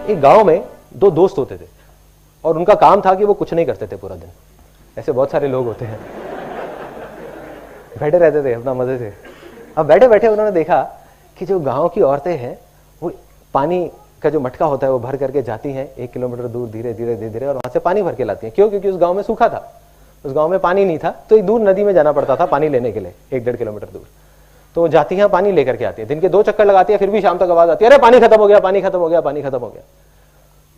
एक गांव में दो दोस्त होते थे और उनका काम था कि वो कुछ नहीं करते थे पूरा दिन। ऐसे बहुत सारे लोग होते हैं, बैठे रहते थे अपना मजे से। अब बैठे बैठे उन्होंने देखा कि जो गांव की औरतें हैं वो पानी का जो मटका होता है वो भर करके जाती हैं 1 किलोमीटर दूर धीरे धीरे धीरे धीरे और वहां से पानी भर के लाती हैं। क्यों? क्योंकि उस गांव में सूखा था, उस गांव में पानी नहीं था, तो एक दूर नदी में जाना पड़ता था पानी लेने के लिए 1-1.5 किलोमीटर दूर। तो वो जाती हैं, पानी लेकर के आती है, दिन के 2 चक्कर लगाती है, फिर भी शाम तक आवाज आती है, अरे पानी खत्म हो गया, पानी खत्म हो गया, पानी खत्म हो गया।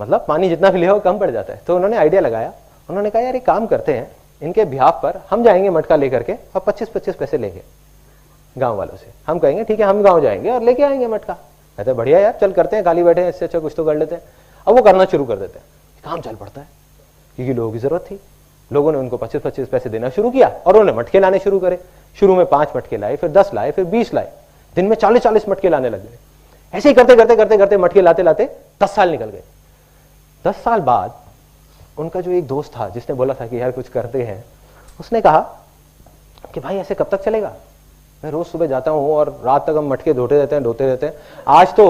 मतलब पानी जितना भी ले हो कम पड़ जाता है। तो उन्होंने आइडिया लगाया, उन्होंने कहा यार एक काम करते हैं, इनके ब्याह पर हम जाएंगे मटका लेकर के और 25-25 पैसे लेंगे गांव वालों से। हम कहेंगे ठीक है हम गांव जाएंगे और लेके आएंगे मटका। कहते हैं बढ़िया यार, चल करते हैं, खाली बैठे हैं, इससे अच्छा कुछ तो कर लेते हैं। अब वो करना शुरू कर देते हैं, काम चल पड़ता है क्योंकि लोगों की जरूरत थी। लोगों ने उनको 25-25 पैसे देना शुरू किया और उन्होंने मटके लाने शुरू करे। शुरू में 5 मटके लाए, फिर 10 लाए, फिर 20 लाए, दिन में 40-40 मटके लाने लग गए। ऐसे ही करते करते करते करते मटके लाते लाते 10 साल निकल गए। 10 साल बाद उनका जो एक दोस्त था जिसने बोला था कि यार कुछ करते हैं, उसने कहा कि भाई ऐसे कब तक चलेगा, मैं रोज सुबह जाता हूं और रात तक हम मटके धोते रहते हैं। आज तो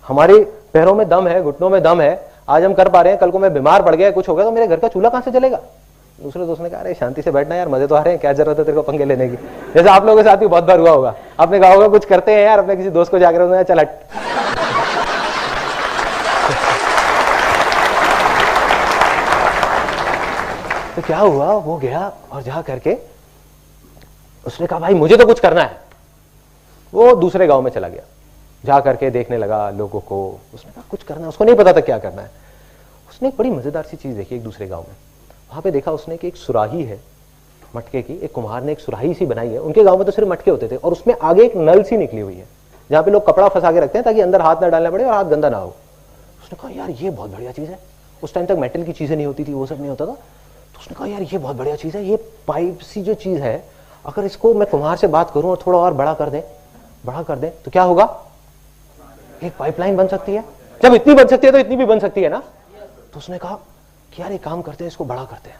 हमारे पैरों में दम है, घुटनों में दम है, आज हम कर पा रहे हैं, कल को मैं बीमार पड़ गया, कुछ हो गया तो मेरे घर का चूल्हा कहां से जलेगा। दूसरे दोस्त ने कहा अरे शांति से बैठना यार, मजे तो आ रहे हैं, क्या जरूरत है तेरे को पंगे लेने की। जैसे आप लोगों के साथ भी बहुत बार हुआ होगा, आपने कहा होगा कुछ करते हैं यार, अपने किसी दोस्त को जाकर चल हट। तो क्या हुआ, वो गया और जा करके उसने कहा भाई मुझे तो कुछ करना है। वो दूसरे गांव में चला गया, जा करके देखने लगा लोगों को। उसने कहा कुछ करना है, उसको नहीं पता था क्या करना है। उसने एक बड़ी मजेदार सी चीज देखी एक दूसरे गांव में। वहां पे देखा उसने कि एक सुराही है मटके की, एक कुम्हार ने एक सुराही सी बनाई है। उनके गांव में तो सिर्फ मटके होते थे और उसमें आगे एक नल सी निकली हुई है जहां पे लोग कपड़ा फंसा के रखते हैं ताकि अंदर हाथ ना डालना पड़े और हाथ गंदा ना हो। उसने कहा यार ये बहुत बढ़िया चीज है। उस टाइम तक मेटल की चीजें नहीं होती थी, वो सब नहीं होता था। तो उसने कहा यार ये बहुत बढ़िया चीज है, ये पाइप सी जो चीज है, अगर इसको मैं कुम्हार से बात करूं और थोड़ा और बड़ा कर दे तो क्या होगा, एक पाइपलाइन बन सकती है। जब इतनी बन सकती है तो इतनी भी बन सकती है ना। तो उसने कहा कि यार एक काम करते हैं, इसको बड़ा करते हैं।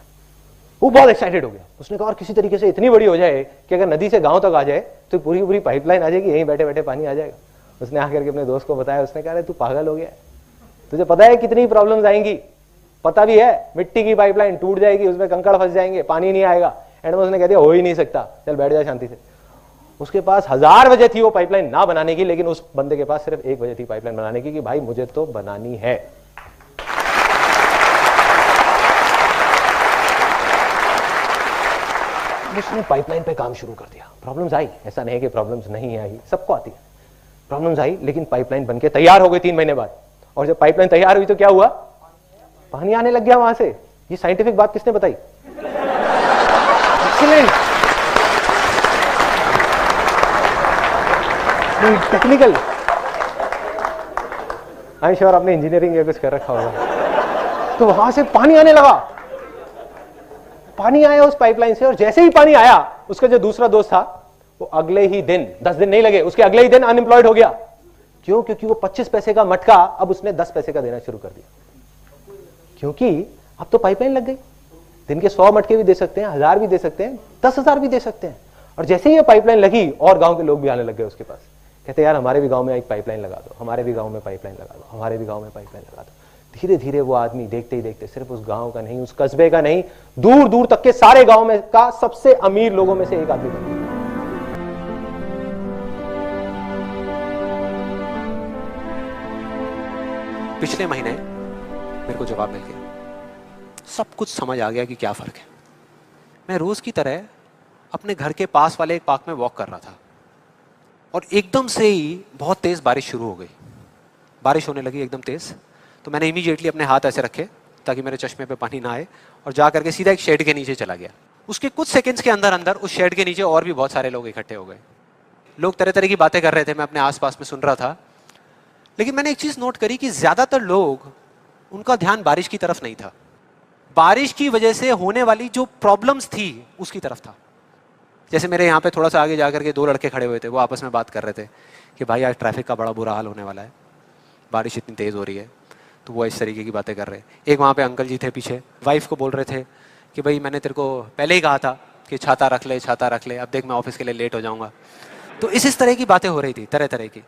वो बहुत एक्साइटेड हो गया। उसने कहा और किसी तरीके से इतनी बड़ी हो जाए कि अगर नदी से गांव तक आ जाए तो पूरी पूरी पाइपलाइन आ जाएगी, यहीं बैठे बैठे पानी आ जाएगा। उसने आकर के अपने दोस्त को बताया। उसने कहा तू पागल हो गया, तुझे पता है कितनी प्रॉब्लम्स आएंगी, पता भी है, मिट्टी की पाइपलाइन टूट जाएगी, उसमें कंकड़ फंस जाएंगे, पानी नहीं आएगा। एंड में उसने कह दिया हो ही नहीं सकता, चल बैठ जाए शांति से। उसके पास 1000 वजह थी वो पाइपलाइन ना बनाने की, लेकिन उस बंदे के पास सिर्फ एक वजह थी पाइपलाइन बनाने की कि भाई मुझे तो बनानी है। उसने पाइपलाइन पे काम शुरू कर दिया। प्रॉब्लम्स आई, ऐसा नहीं कि प्रॉब्लम्स नहीं आई, सबको आती है। प्रॉब्लम्स आई लेकिन पाइपलाइन बनके तैयार हो गई 3 महीने बाद। और जब पाइपलाइन तैयार हुई तो क्या हुआ, पानी आने लग गया वहां से। ये साइंटिफिक बात किसने बताई? Excellent, technical. I am sure आपने इंजीनियरिंग या कुछ कर रखा होगा। तो वहां से पानी आने लगा, पानी आया उस पाइपलाइन से। और जैसे ही पानी आया, उसका जो दूसरा दोस्त था वो अगले ही दिन, 10 दिन नहीं लगे, उसके अगले ही दिन अनएम्प्लॉयड हो गया। क्यों? क्योंकि वो 25 पैसे का मटका अब उसने 10 पैसे का देना शुरू कर दिया। क्योंकि अब तो पाइपलाइन लग गई। दिन के 100 मटके भी दे सकते हैं, 1000 भी दे सकते हैं, 10,000 भी दे सकते हैं। और जैसे ही ये पाइपलाइन लगी और गांव के लोग भी आने लग गए उसके पास। कहते यार हमारे भी गांव में एक पाइपलाइन लगा दो, हमारे भी गांव में पाइपलाइन लगा दो, हमारे भी गांव में पाइपलाइन लगा दो। धीरे धीरे वो आदमी देखते ही देखते सिर्फ उस गांव का नहीं, उस कस्बे का नहीं, दूर दूर तक के सारे गांव में का सबसे अमीर लोगों में से एक आदमी बन गया। पिछले महीने मेरे को जवाब मिल गया, सब कुछ समझ आ गया कि क्या फर्क है। मैं रोज की तरह अपने घर के पास वाले एक पार्क में वॉक कर रहा था और एकदम से ही बहुत तेज बारिश शुरू हो गई। बारिश होने लगी एकदम तेज। तो मैंने इमीडिएटली अपने हाथ ऐसे रखे ताकि मेरे चश्मे पे पानी ना आए और जा करके सीधा एक शेड के नीचे चला गया। उसके कुछ सेकंड्स के अंदर अंदर उस शेड के नीचे और भी बहुत सारे लोग इकट्ठे हो गए। लोग तरह तरह की बातें कर रहे थे, मैं अपने आसपास में सुन रहा था। लेकिन मैंने एक चीज नोट करी कि ज्यादातर लोग, उनका ध्यान बारिश की तरफ नहीं था, बारिश की वजह से होने वाली जो प्रॉब्लम्स थी उसकी तरफ था। जैसे मेरे यहाँ पे थोड़ा सा आगे जाकर के 2 लड़के खड़े हुए थे, वो आपस में बात कर रहे थे कि भाई आज ट्रैफिक का बड़ा बुरा हाल होने वाला है, बारिश इतनी तेज हो रही है। तो वो इस तरीके की बातें कर रहे। एक वहाँ पे अंकल जी थे पीछे, वाइफ को बोल रहे थे कि भाई मैंने तेरे को पहले ही कहा था कि छाता रख ले, छाता रख ले, अब देख मैं ऑफिस के लिए लेट हो जाऊंगा। तो इस तरह की बातें हो रही थी, तरह तरह की।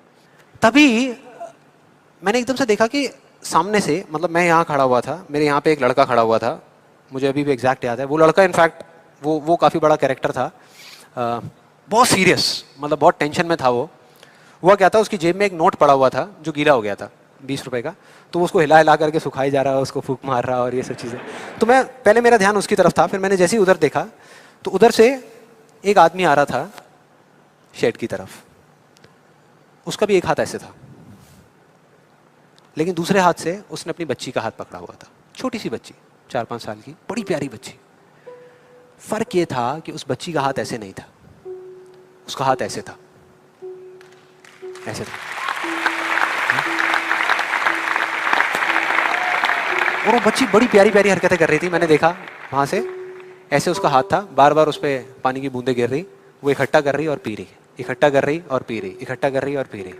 तभी मैंने एकदम से देखा कि सामने से, मतलब मैं यहाँ खड़ा हुआ था, मेरे यहाँ पे एक लड़का खड़ा हुआ था, मुझे अभी भी एग्जैक्ट याद है। वो लड़का इनफैक्ट वो काफ़ी बड़ा कैरेक्टर था, बहुत सीरियस, मतलब बहुत टेंशन में था वो। हुआ क्या था, उसकी जेब में एक नोट पड़ा हुआ था जो गीला हो गया था, 20 रुपए का। तो उसको हिला हिला करके सुखाई जा रहा है, उसको फूंक मार रहा और ये सब चीज़ें। तो मैं पहले, मेरा ध्यान उसकी तरफ था, फिर मैंने जैसे ही उधर देखा तो उधर से एक आदमी आ रहा था शेड की तरफ। उसका भी एक हाथ ऐसे था, लेकिन दूसरे हाथ से उसने अपनी बच्ची का हाथ पकड़ा हुआ था, छोटी सी बच्ची, 4-5 साल की, बड़ी प्यारी बच्ची। फर्क ये था कि उस बच्ची का हाथ ऐसे नहीं था, उसका हाथ ऐसे था, ऐसे था। और वो बच्ची बड़ी प्यारी प्यारी हरकतें कर रही थी। मैंने देखा वहां से, ऐसे उसका हाथ था, बार बार उस पर पानी की बूंदें गिर रही, वो इकट्ठा कर रही और पी रही, इकट्ठा कर रही और पी रही, इकट्ठा कर रही और पी रही।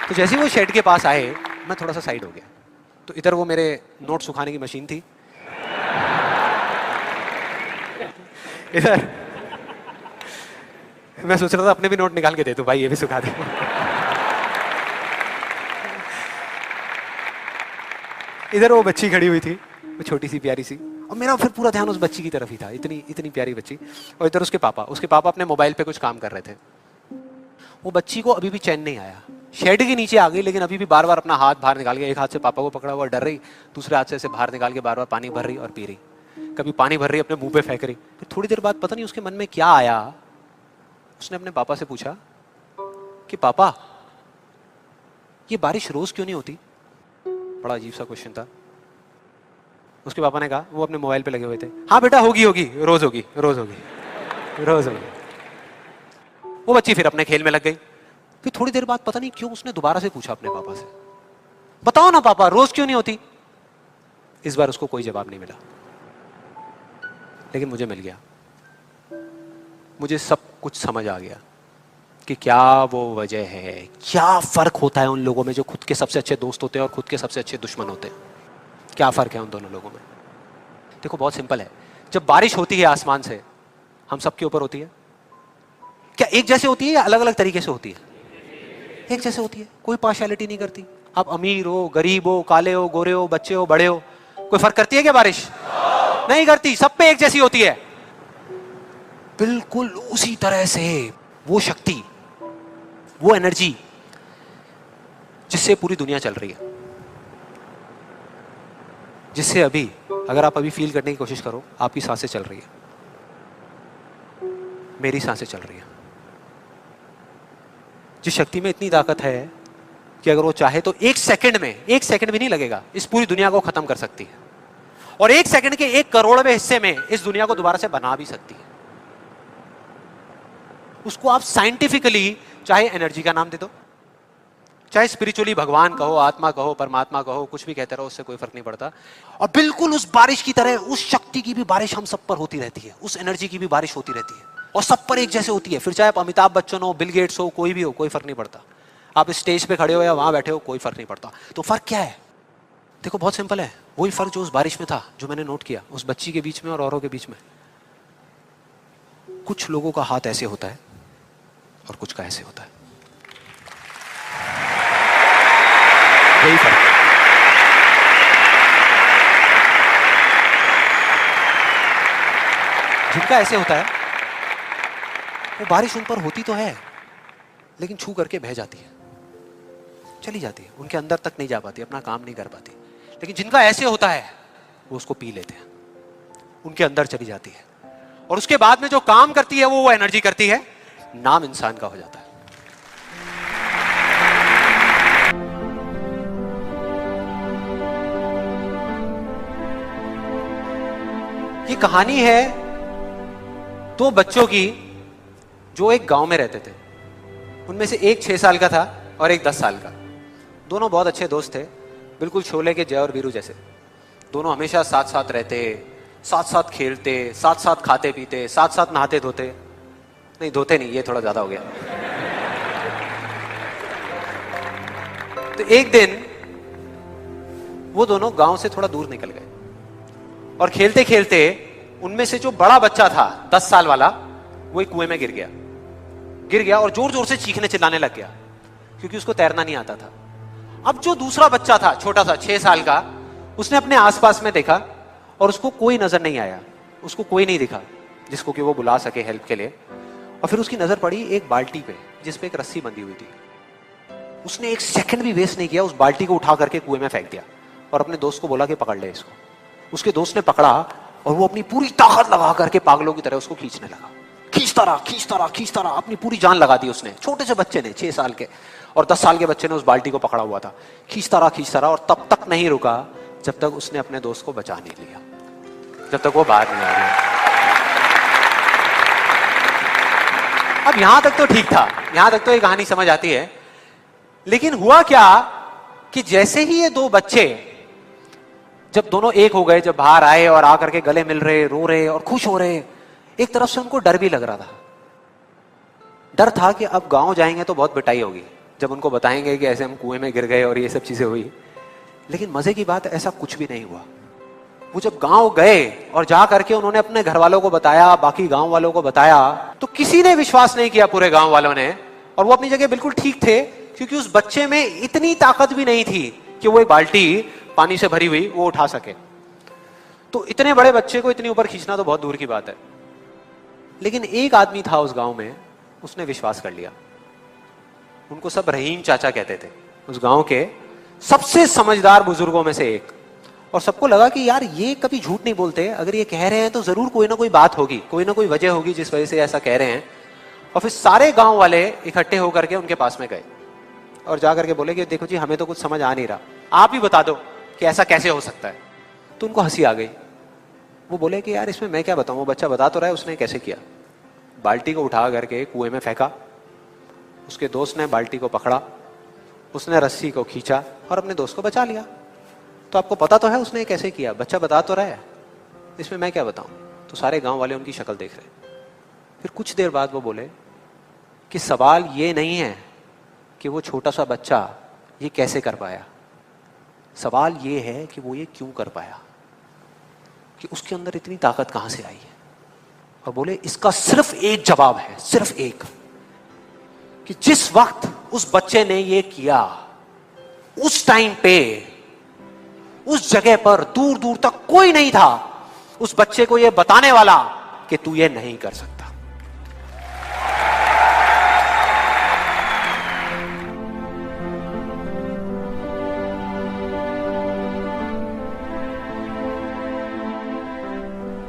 तो जैसे ही वो शेड के पास आए, मैं थोड़ा सा साइड हो गया। तो इधर वो मेरे नोट सुखाने की मशीन थी, इधर मैं सोच रहा था अपने भी नोट निकाल के दे दूं, भाई ये भी सुखा दे। इधर वो बच्ची खड़ी हुई थी, वो छोटी सी प्यारी सी, और मेरा फिर पूरा ध्यान उस बच्ची की तरफ ही था, इतनी इतनी प्यारी बच्ची। और इधर उसके पापा अपने मोबाइल पे कुछ काम कर रहे थे। वो बच्ची को अभी भी चैन नहीं आया, शेड के नीचे आ गई, लेकिन अभी भी बार बार अपना हाथ बाहर निकाल के, एक हाथ से पापा को पकड़ा हुआ डर रही, दूसरे हाथ से ऐसे बाहर निकाल के बार बार पानी भर रही और पी रही। कभी पानी भर रही, अपने मुंह पे फेंक रही। फिर थोड़ी देर बाद पता नहीं उसके मन में क्या आया, उसने अपने पापा से पूछा कि पापा, ये बारिश रोज क्यों नहीं होती? बड़ा अजीब सा क्वेश्चन था। उसके पापा ने कहा, वो अपने मोबाइल पे लगे हुए थे, हाँ बेटा होगी होगी, रोज होगी, रोज होगी, रोज होगी। वो बच्ची फिर अपने खेल में लग गई। फिर थोड़ी देर बाद पता नहीं क्यों उसने दोबारा से पूछा अपने पापा से, बताओ ना पापा, रोज क्यों नहीं होती? इस बार उसको कोई जवाब नहीं मिला, लेकिन मुझे मिल गया। मुझे सब कुछ समझ आ गया कि क्या वो वजह है, क्या फर्क होता है उन लोगों में जो खुद के सबसे अच्छे दोस्त होते हैं और खुद के सबसे अच्छे दुश्मन होते हैं। क्या फर्क है उन दोनों लोगों में? देखो बहुत सिंपल है। जब बारिश होती है आसमान से, हम सबके ऊपर होती है, क्या एक जैसे होती है या अलग अलग तरीके से होती है? एक जैसे होती है, कोई पार्शियलिटी नहीं करती। आप अमीर हो, गरीब हो, काले हो, गोरे हो, बच्चे हो, बड़े हो, कोई फर्क करती है क्या बारिश? नहीं करती, सब पे एक जैसी होती है। बिल्कुल उसी तरह से वो शक्ति, वो एनर्जी जिससे पूरी दुनिया चल रही है, जिससे अभी, अगर आप अभी फील करने की कोशिश करो, आपकी सांसें चल रही है, मेरी सांसें चल रही है। जिस शक्ति में इतनी ताकत है कि अगर वो चाहे तो एक सेकंड में, एक सेकंड भी नहीं लगेगा, इस पूरी दुनिया को खत्म कर सकती है, और एक सेकंड के 1 करोड़वें हिस्से में इस दुनिया को दोबारा से बना भी सकती है। उसको आप साइंटिफिकली चाहे एनर्जी का नाम दे दो, चाहे स्पिरिचुअली भगवान कहो, आत्मा कहो, परमात्मा कहो, कुछ भी कहते रहो, उससे कोई फर्क नहीं पड़ता। और बिल्कुल उस बारिश की तरह, उस शक्ति की भी बारिश हम सब पर होती रहती है, उस एनर्जी की भी बारिश होती रहती है, और सब पर एक जैसे होती है। फिर चाहे आप अमिताभ बच्चन हो, बिल गेट्स हो, कोई भी हो, कोई फर्क नहीं पड़ता। आप इस स्टेज पे खड़े हो या वहां बैठे हो, कोई फर्क नहीं पड़ता। तो फर्क क्या है? देखो बहुत सिंपल है, वही फर्क जो उस बारिश में था, जो मैंने नोट किया, उस बच्ची के बीच में और औरों के बीच में। कुछ लोगों का हाथ ऐसे होता है और कुछ का ऐसे होता है, यही फर्क है। जिनका ऐसे होता है, वो बारिश उन पर होती तो है, लेकिन छू करके बह जाती है, चली जाती है, उनके अंदर तक नहीं जा पाती, अपना काम नहीं कर पाती। लेकिन जिनका ऐसे होता है, वो उसको पी लेते हैं, उनके अंदर चली जाती है, और उसके बाद में जो काम करती है वो एनर्जी करती है, नाम इंसान का हो जाता है। ये कहानी है 2 बच्चों की जो एक गांव में रहते थे। उनमें से एक 6 साल का था और एक 10 साल का। दोनों बहुत अच्छे दोस्त थे, बिल्कुल शोले के जय और वीरू जैसे। दोनों हमेशा साथ साथ रहते, साथ साथ खेलते, साथ साथ खाते पीते, साथ साथ नहाते धोते, नहीं धोते नहीं, ये थोड़ा ज्यादा हो गया। तो एक दिन वो दोनों गांव से थोड़ा दूर निकल गए, और खेलते खेलते उनमें से जो बड़ा बच्चा था 10 साल वाला, वो एक कुएं में गिर गया और जोर जोर से चीखने चिल्लाने लग गया। क्योंकि उसको तैरना नहीं आता था। अब जो दूसरा बच्चा था छोटा सा 6 साल का, उसने अपने आसपास में देखा और उसको कोई नजर नहीं आया, उसको कोई नहीं दिखा जिसको कि वो बुला सके हेल्प के लिए। और फिर उसकी नजर पड़ी एक बाल्टी पे जिस पे एक रस्सी बंधी हुई थी। उसने एक सेकंड भी वेस्ट नहीं किया, उस बाल्टी को उठा करके कुएं में फेंक दिया और अपने दोस्त को बोला कि पकड़ ले इसको। उसके दोस्त ने पकड़ा और वो अपनी पूरी ताकत लगा करके पागलों की तरह उसको खींचने लगा। खींचता रहा, अपनी पूरी जान लगा दी उसने। छोटे से बच्चे ने, 6 साल के और 10 साल के बच्चे ने उस बाल्टी को पकड़ा हुआ था। खींचता रहा और तब तक नहीं रुका जब तक उसने अपने दोस्त को बचा नहीं लिया, जब तक वो बाहर नहीं आ गया। अब यहां तक तो ठीक था, यहां तक तो ये कहानी समझ आती है। लेकिन हुआ क्या कि जैसे ही ये 2 बच्चे जब दोनों एक हो गए, जब बाहर आए और आकर के गले मिल रहे, रो रहे और खुश हो रहे, एक तरफ से उनको डर भी लग रहा था। डर था कि अब गांव जाएंगे तो बहुत पिटाई होगी जब उनको बताएंगे कि ऐसे हम कुएं में गिर गए और ये सब चीजें हुई। लेकिन मजे की बात, ऐसा कुछ भी नहीं हुआ। वो जब गांव गए और जा करके उन्होंने अपने घर वालों को बताया, बाकी गांव वालों को बताया, तो किसी ने विश्वास नहीं किया, पूरे गांव वालों ने। और वो अपनी जगह बिल्कुल ठीक थे, क्योंकि उस बच्चे में इतनी ताकत भी नहीं थी कि वो एक बाल्टी पानी से भरी हुई वो उठा सके। तो इतने बड़े बच्चे को इतनी ऊपर खींचना तो बहुत दूर की बात है। लेकिन एक आदमी था उस गांव में, उसने विश्वास कर लिया। उनको सब रहीम चाचा कहते थे, उस गांव के सबसे समझदार बुजुर्गों में से एक। और सबको लगा कि यार ये कभी झूठ नहीं बोलते, अगर ये कह रहे हैं तो जरूर कोई ना कोई बात होगी, कोई ना कोई वजह होगी जिस वजह से ऐसा कह रहे हैं। और फिर सारे गांव वाले इकट्ठे होकर के उनके पास में गए और जा करके बोले कि देखो जी, हमें तो कुछ समझ आ नहीं रहा, आप ही बता दो कि ऐसा कैसे हो सकता है। तो उनको हंसी आ गई। वो बोले कि यार इसमें मैं क्या बताऊं, वो बच्चा बता तो रहा है उसने कैसे किया। बाल्टी को उठा करके कुएं में फेंका, उसके दोस्त ने बाल्टी को पकड़ा, उसने रस्सी को खींचा और अपने दोस्त को बचा लिया। तो आपको पता तो है उसने कैसे किया, बच्चा बता तो रहा है, इसमें मैं क्या बताऊं। तो सारे गांव वाले उनकी शक्ल देख रहे। फिर कुछ देर बाद वो बोले कि सवाल ये नहीं है कि वो छोटा सा बच्चा ये कैसे कर पाया, सवाल ये है कि वो ये क्यों कर पाया, कि उसके अंदर इतनी ताकत कहां से आई है। और बोले इसका सिर्फ एक जवाब है, सिर्फ एक, कि जिस वक्त उस बच्चे ने ये किया, उस टाइम पे उस जगह पर दूर दूर तक कोई नहीं था उस बच्चे को ये बताने वाला कि तू ये नहीं कर सकता।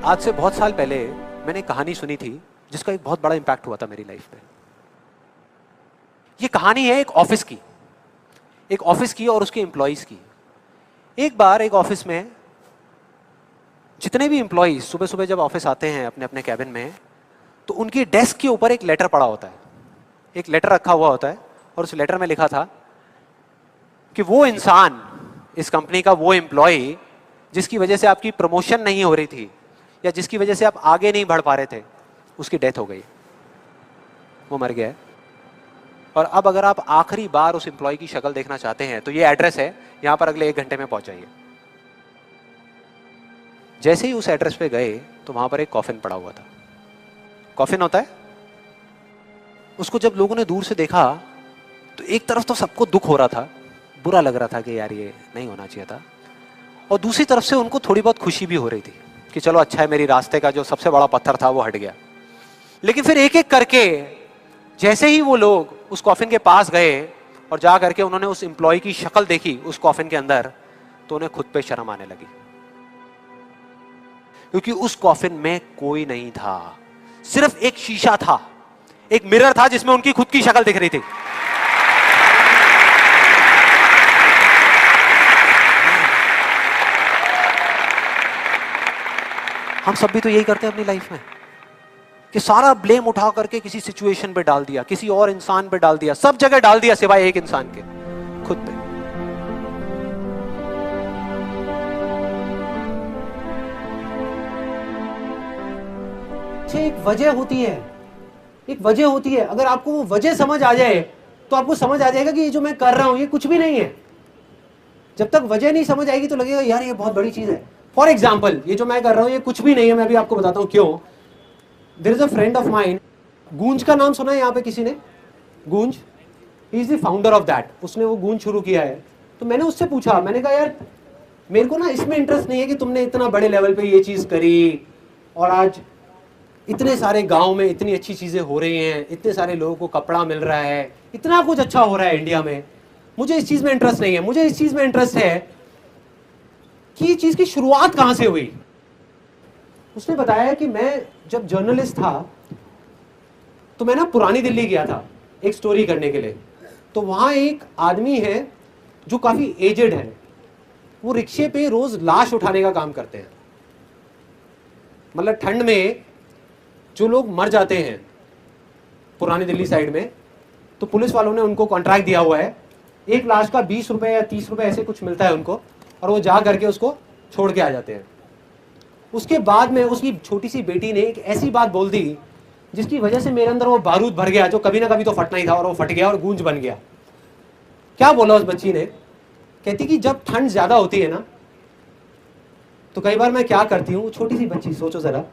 आज से बहुत साल पहले मैंने एक कहानी सुनी थी जिसका एक बहुत बड़ा इंपैक्ट हुआ था मेरी लाइफ में। ये कहानी है एक ऑफिस की और उसके एम्प्लॉइज की। एक बार एक ऑफिस में जितने भी एम्प्लॉइज सुबह सुबह जब ऑफिस आते हैं अपने अपने कैबिन में, तो उनकी डेस्क के ऊपर एक लेटर पड़ा होता है, एक लेटर रखा हुआ होता है। और उस लेटर में लिखा था कि वो इंसान, इस कंपनी का वो एम्प्लॉय जिसकी वजह से आपकी प्रमोशन नहीं हो रही थी या जिसकी वजह से आप आगे नहीं बढ़ पा रहे थे, उसकी डेथ हो गई, वो मर गया है। और अब अगर आप आखिरी बार उस एम्प्लॉय की शक्ल देखना चाहते हैं तो ये एड्रेस है, यहां पर अगले 1 घंटे में पहुंचाइए। जैसे ही उस एड्रेस पे गए तो वहां पर एक कॉफिन पड़ा हुआ था। कॉफिन होता है, उसको जब लोगों ने दूर से देखा तो एक तरफ तो सबको दुख हो रहा था, बुरा लग रहा था कि यार ये नहीं होना चाहिए था, और दूसरी तरफ से उनको थोड़ी बहुत खुशी भी हो रही थी कि चलो अच्छा है, मेरी रास्ते का जो सबसे बड़ा पत्थर था वो हट गया। लेकिन फिर एक एक करके जैसे ही वो लोग उस कॉफिन के पास गए और जा करके उन्होंने उस एम्प्लॉय की शक्ल देखी उस कॉफिन के अंदर, तो उन्हें खुद पे शर्म आने लगी, क्योंकि उस कॉफिन में कोई नहीं था, सिर्फ एक शीशा था, एक मिरर था जिसमें उनकी खुद की शक्ल दिख रही थी। हम सब भी तो यही करते हैं अपनी लाइफ में कि सारा ब्लेम उठा करके किसी सिचुएशन पे डाल दिया, किसी और इंसान पे डाल दिया, सब जगह डाल दिया सिवाय एक इंसान के, खुद पे। एक वजह होती है, एक वजह होती है। अगर आपको वो वजह समझ आ जाए तो आपको समझ आ जाएगा कि ये जो मैं कर रहा हूं ये कुछ भी नहीं है। जब तक वजह नहीं समझ आएगी तो लगेगा यार ये बहुत बड़ी चीज है। फॉर एग्जाम्पल, ये जो मैं कर रहा हूं ये कुछ भी नहीं है, मैं अभी आपको बताता हूं क्यों। There is a friend of mine, Goonj का नाम सुना है यहाँ पे किसी ने? गूंज, he is the founder of that, उसने वो गूंज शुरू किया है। तो मैंने उससे पूछा, मैंने कहा यार मेरे को ना इसमें इंटरेस्ट नहीं है कि तुमने इतना बड़े लेवल पे ये चीज़ करी और आज इतने सारे गांव में इतनी अच्छी चीज़ें हो रही हैं, इतने सारे लोगों को कपड़ा मिल रहा है, इतना कुछ अच्छा हो रहा है इंडिया में, मुझे इस चीज़ में इंटरेस्ट नहीं है। मुझे इस चीज़ में इंटरेस्ट है कि ये चीज़ की शुरुआत कहाँ से हुई। उसने बताया कि मैं जब जर्नलिस्ट था तो मैं ना पुरानी दिल्ली गया था एक स्टोरी करने के लिए। तो वहाँ एक आदमी है जो काफ़ी एजेड है, वो रिक्शे पे रोज़ लाश उठाने का काम करते हैं। मतलब ठंड में जो लोग मर जाते हैं पुरानी दिल्ली साइड में, तो पुलिस वालों ने उनको कॉन्ट्रैक्ट दिया हुआ है, एक लाश का 20 रुपए या 30 रुपए ऐसे कुछ मिलता है उनको, और वो जा करके उसको छोड़ के आ जाते हैं। उसके बाद में उसकी छोटी सी बेटी ने एक ऐसी बात बोल दी जिसकी वजह से मेरे अंदर वो बारूद भर गया जो कभी ना कभी तो फटना ही था, और वो फट गया और गूंज बन गया। क्या बोला उस बच्ची ने? कहती कि जब ठंड ज्यादा होती है ना तो कई बार मैं क्या करती हूँ, छोटी सी बच्ची, सोचो जरा,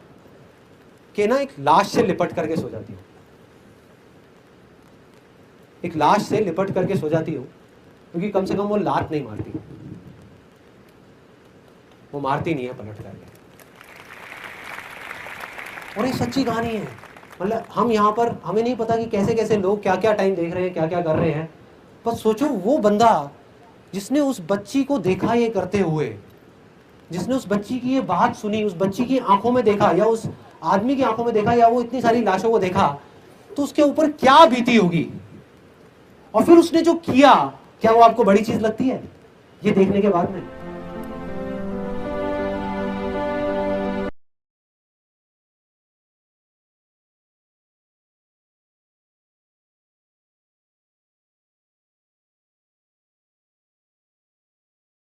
कि ना एक लाश से लिपट करके सो जाती हूँ, एक लाश से लिपट करके सो जाती हूँ, क्योंकि कम से कम वो लात नहीं मारती, वो मारती नहीं है पलट करके। और ये सच्ची कहानी है। मतलब हम यहाँ पर, हमें नहीं पता कि कैसे कैसे लोग क्या क्या टाइम देख रहे हैं, क्या क्या कर रहे हैं, बस सोचो वो बंदा जिसने उस बच्ची को देखा ये करते हुए, जिसने उस बच्ची की ये बात सुनी, उस बच्ची की आंखों में देखा या उस आदमी की आंखों में देखा या वो इतनी सारी लाशों को देखा, तो उसके ऊपर क्या बीती होगी। और फिर उसने जो किया, क्या वो आपको बड़ी चीज लगती है ये देखने के बाद में?